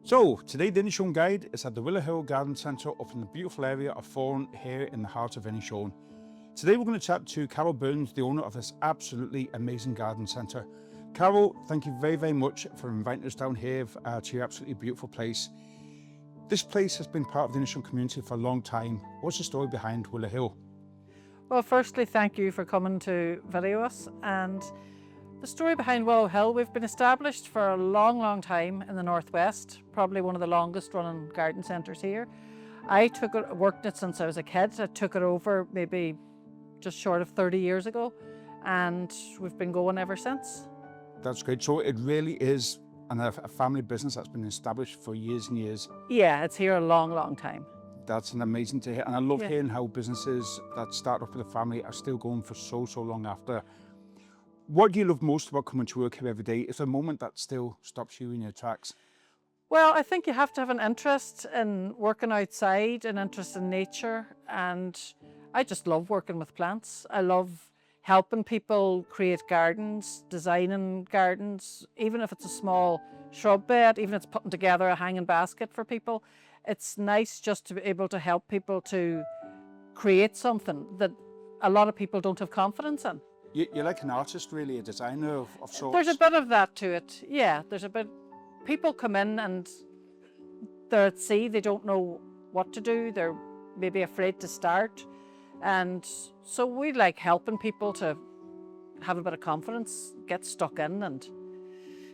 So, today the Inishowen guide is at the Willowhill Garden Centre up in the beautiful area of Fahan here in the heart of Inishowen. Today we're going to chat to Carol Burns, the owner of this absolutely amazing garden centre. Carol, thank you very much for inviting us down here to your absolutely beautiful place. This place has been part of the Inishowen community for a long time. What's the story behind Willowhill? Well, firstly, thank you for coming to video us. And the story behind Willowhill, we've been established for a long time in the Northwest, probably one of the longest running garden centres here. I worked in it since I was a kid. I took it over maybe just short of 30 years ago, and we've been going ever since. That's great. So it really is a family business that's been established for years and years. Yeah, it's here a long time. That's an amazing to hear. And I love hearing how businesses that start up with a family are still going for so long after. What do you love most about coming to work here every day? Is there a moment that still stops you in your tracks? Well, I think you have to have an interest in working outside, an interest in nature, and I just love working with plants. I love helping people create gardens, designing gardens, even if it's a small shrub bed, even if it's putting together a hanging basket for people. It's nice just to be able to help people to create something that a lot of people don't have confidence in. You're like an artist, really, a designer of sorts. There's a bit of that to it, yeah. There's a bit. People come in and they're at sea, they don't know what to do, they're maybe afraid to start. And so we like helping people to have a bit of confidence, get stuck in and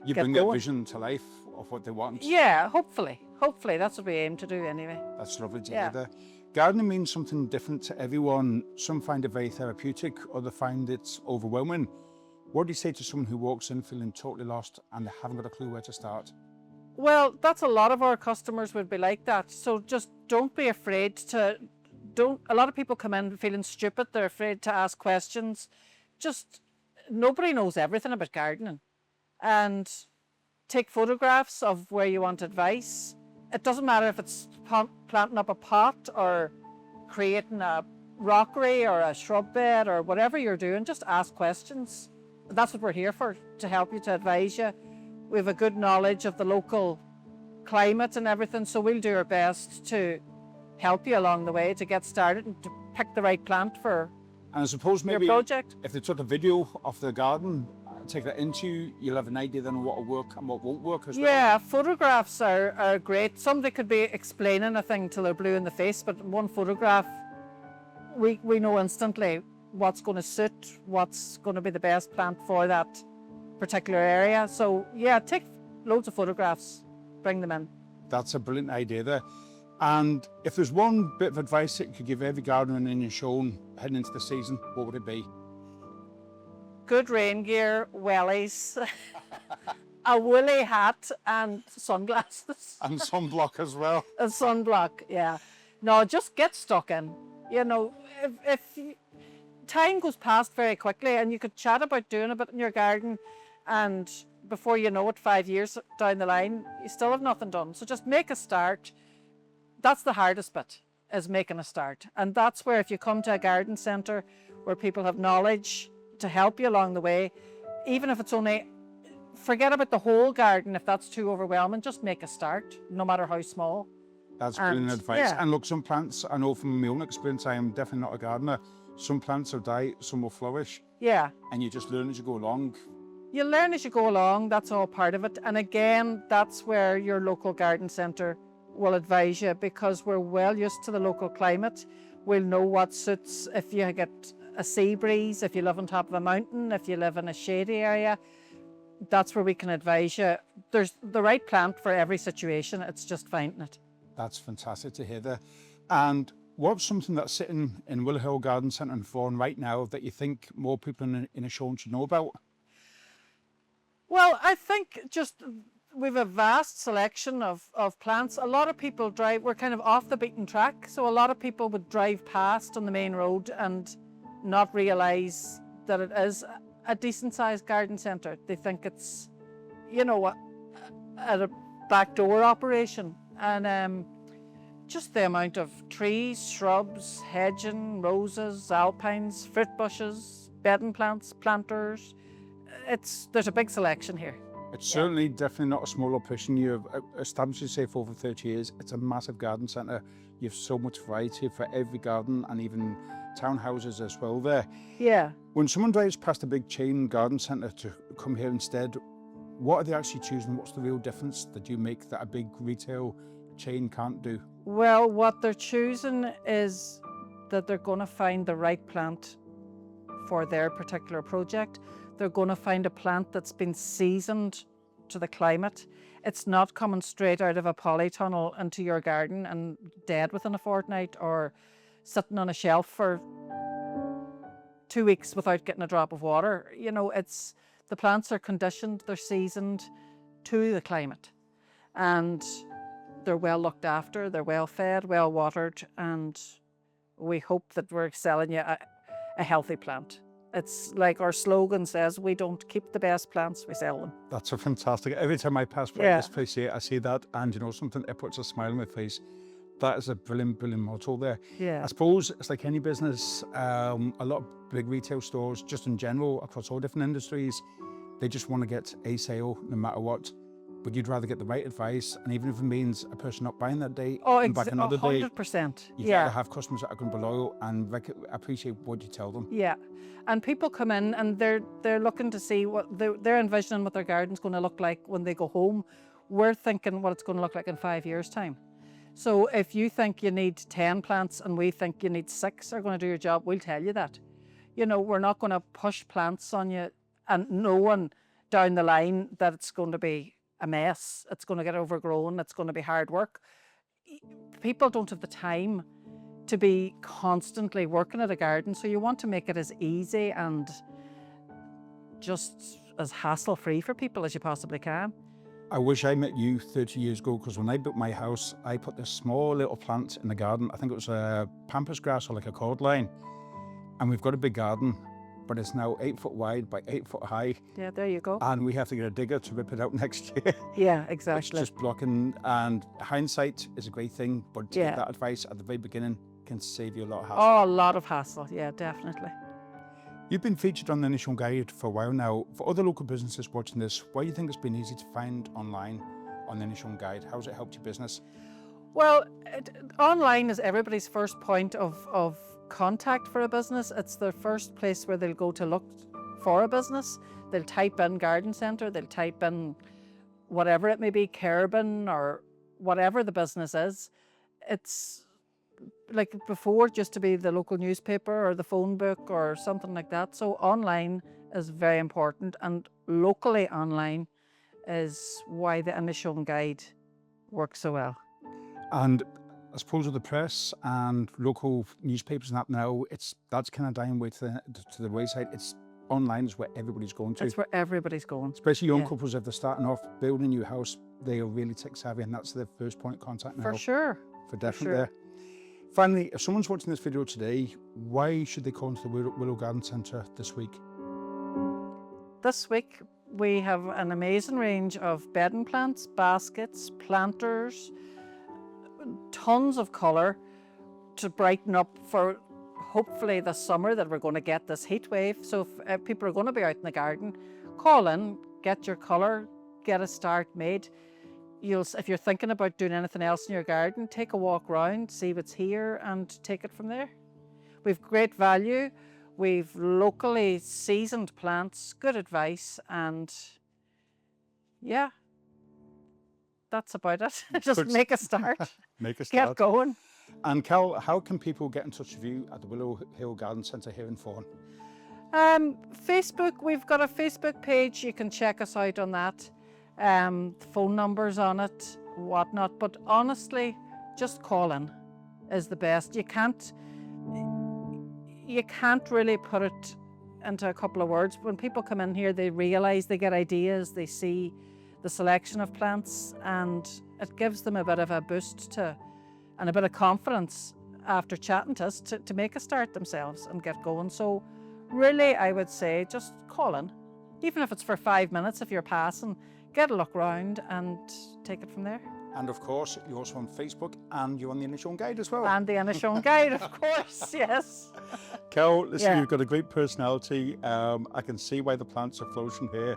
you bring that vision to life of what they want. Yeah, hopefully. Hopefully, that's what we aim to do anyway. That's lovely to hear there. Gardening means something different to everyone. Some find it very therapeutic, others find it overwhelming. What do you say to someone who walks in feeling totally lost and they haven't got a clue where to start? Well, that's a lot of our customers would be like that. So just don't be afraid to, a lot of people come in feeling stupid. They're afraid to ask questions. Nobody knows everything about gardening. And take photographs of where you want advice. It doesn't matter if it's planting up a pot or creating a rockery or a shrub bed or whatever you're doing, just ask questions. That's what we're here for, to help you, to advise you. We have a good knowledge of the local climate and everything, so we'll do our best to help you along the way to get started and to pick the right plant for and I suppose maybe your project. If they took a video of the garden, take that into you, you'll have an idea then what will work and what won't work as well. Yeah, photographs are great. Somebody could be explaining a thing till they're blue in the face, but one photograph, we know instantly what's going to suit, what's going to be the best plant for that particular area. So yeah, take loads of photographs, bring them in. That's a brilliant idea there. And if there's one bit of advice that you could give every gardener in Inishowen heading into the season, what would it be? Good rain gear, wellies, a woolly hat and sunglasses. And sunblock as well. A sunblock, yeah. No, just get stuck in. You know, time goes past very quickly and you could chat about doing a bit in your garden and before you know it, 5 years down the line, you still have nothing done. So just make a start. That's the hardest bit, is making a start. And that's where if you come to a garden centre where people have knowledge to help you along the way, even if it's only, forget about the whole garden if that's too overwhelming, just make a start, no matter how small. That's brilliant advice. Yeah. And look, some plants, I know from my own experience, I am definitely not a gardener, some plants will die, some will flourish. Yeah. And you just learn as you go along. You learn as you go along, that's all part of it. And again, that's where your local garden centre will advise you, because we're well used to the local climate. We'll know what suits if you get a sea breeze, if you live on top of a mountain, if you live in a shady area. That's where we can advise you. There's the right plant for every situation. It's just finding it. That's fantastic to hear there. And what's something that's sitting in Willowhill Garden Centre in Fahan right now that you think more people in Inishowen should know about? Well, I think just we've a vast selection of plants. A lot of people we're kind of off the beaten track, so a lot of people would drive past on the main road and not realise that it is a decent sized garden centre. They think it's, you know, a backdoor operation. And just the amount of trees, shrubs, hedging, roses, alpines, fruit bushes, bedding plants, planters. There's a big selection here. It's certainly definitely not a small operation. You've established yourself for over 30 years. It's a massive garden centre. You have so much variety for every garden and even townhouses as well there. Yeah. When someone drives past a big chain garden centre to come here instead, what are they actually choosing? What's the real difference that you make that a big retail chain can't do? Well, what they're choosing is that they're going to find the right plant for their particular project. They're going to find a plant that's been seasoned to the climate. It's not coming straight out of a polytunnel into your garden and dead within a fortnight, or sitting on a shelf for 2 weeks without getting a drop of water. You know, the plants are conditioned, they're seasoned to the climate, and they're well looked after, they're well fed, well watered, and we hope that we're selling you a healthy plant. It's like our slogan says, we don't keep the best plants, we sell them. That's a fantastic. Every time I pass by this place here, I see that, and you know something, it puts a smile on my face. That is a brilliant, brilliant motto there. Yeah. I suppose it's like any business, a lot of big retail stores, just in general, across all different industries, they just want to get a sale no matter what. But you'd rather get the right advice, and even if it means a person not buying that day, and back another 100%. day, you gotta have customers that are going to be loyal and appreciate what you tell them. Yeah, and people come in and they're looking to see what they're envisioning what their garden's going to look like when they go home. We're thinking what it's going to look like in 5 years' time. So if you think you need 10 plants and we think you need 6 are going to do your job, we'll tell you that. You know, we're not going to push plants on you and knowing down the line that it's going to be a mess, it's going to get overgrown, it's going to be hard work. People don't have the time to be constantly working at a garden, so you want to make it as easy and just as hassle-free for people as you possibly can. I wish I met you 30 years ago, because when I built my house, I put this small little plant in the garden. I think it was a pampas grass or like a cordline, and we've got a big garden, but it's now 8 foot wide by 8 foot high. Yeah, there you go. And we have to get a digger to rip it out next year. Yeah, exactly. It's just blocking, and hindsight is a great thing, but Yeah. that advice at the very beginning can save you a lot of hassle. Oh, a lot of hassle. Yeah, definitely. You've been featured on the Inishowen Guide for a while now. For other local businesses watching this, why do you think it's been easy to find online on the Inishowen Guide? How's it helped your business? Well, online is everybody's first point of contact for a business. It's their first place where they'll go to look for a business. They'll type in garden centre, they'll type in whatever it may be, Carabin or whatever the business is. It's like before, it used to be the local newspaper or the phone book or something like that. So online is very important, and locally online is why the Inishowen Guide works so well. And I suppose with the press and local newspapers and that now, that's kind of dying way to the wayside. It's online is where everybody's going to. It's where everybody's going. Especially young couples, if they're starting off building a new house, they are really tech savvy, and that's their first point of contact now. For sure. For definite sure. there. Finally, if someone's watching this video today, why should they call into the Willowhill Garden Centre this week? This week we have an amazing range of bedding plants, baskets, planters, tons of colour to brighten up for hopefully the summer that we're going to get this heat wave. So if people are going to be out in the garden, call in, get your colour, get a start made. If you're thinking about doing anything else in your garden, take a walk round, see what's here and take it from there. We've great value, we've locally seasoned plants, good advice, and yeah, that's about it. Just make a start. Make a start. Get going. And Cal, how can people get in touch with you at the Willowhill Garden Centre here in Fahan? Facebook, we've got a Facebook page, you can check us out on that. Phone numbers on it, whatnot, but honestly, just call in is the best. You can't really put it into a couple of words. When people come in here, they realise, they get ideas, they see the selection of plants, and it gives them a bit of a boost and a bit of confidence after chatting to us to make a start themselves and get going. So really, I would say just call in, even if it's for 5 minutes if you're passing. Get a look round and take it from there. And of course, you're also on Facebook and you're on the Inishowen Guide as well. And the Inishowen Guide, of course, yes. Kel, listen, you've got a great personality. I can see why the plants are flourishing here.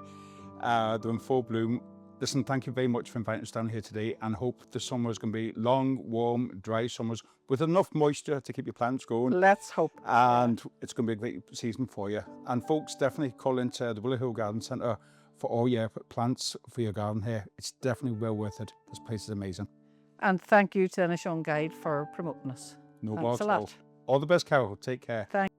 They're in full bloom. Listen, thank you very much for inviting us down here today, and hope the summer is going to be long, warm, dry summers with enough moisture to keep your plants going. Let's hope. And it's going to be a great season for you. And folks, definitely call into the Willowhill Garden Centre for all your plants for your garden here. It's definitely well worth it. This place is amazing. And thank you to Inishowen Guide for promoting us. No Thanks bother a at all. lot. All the best, Carol. Take care. Thanks.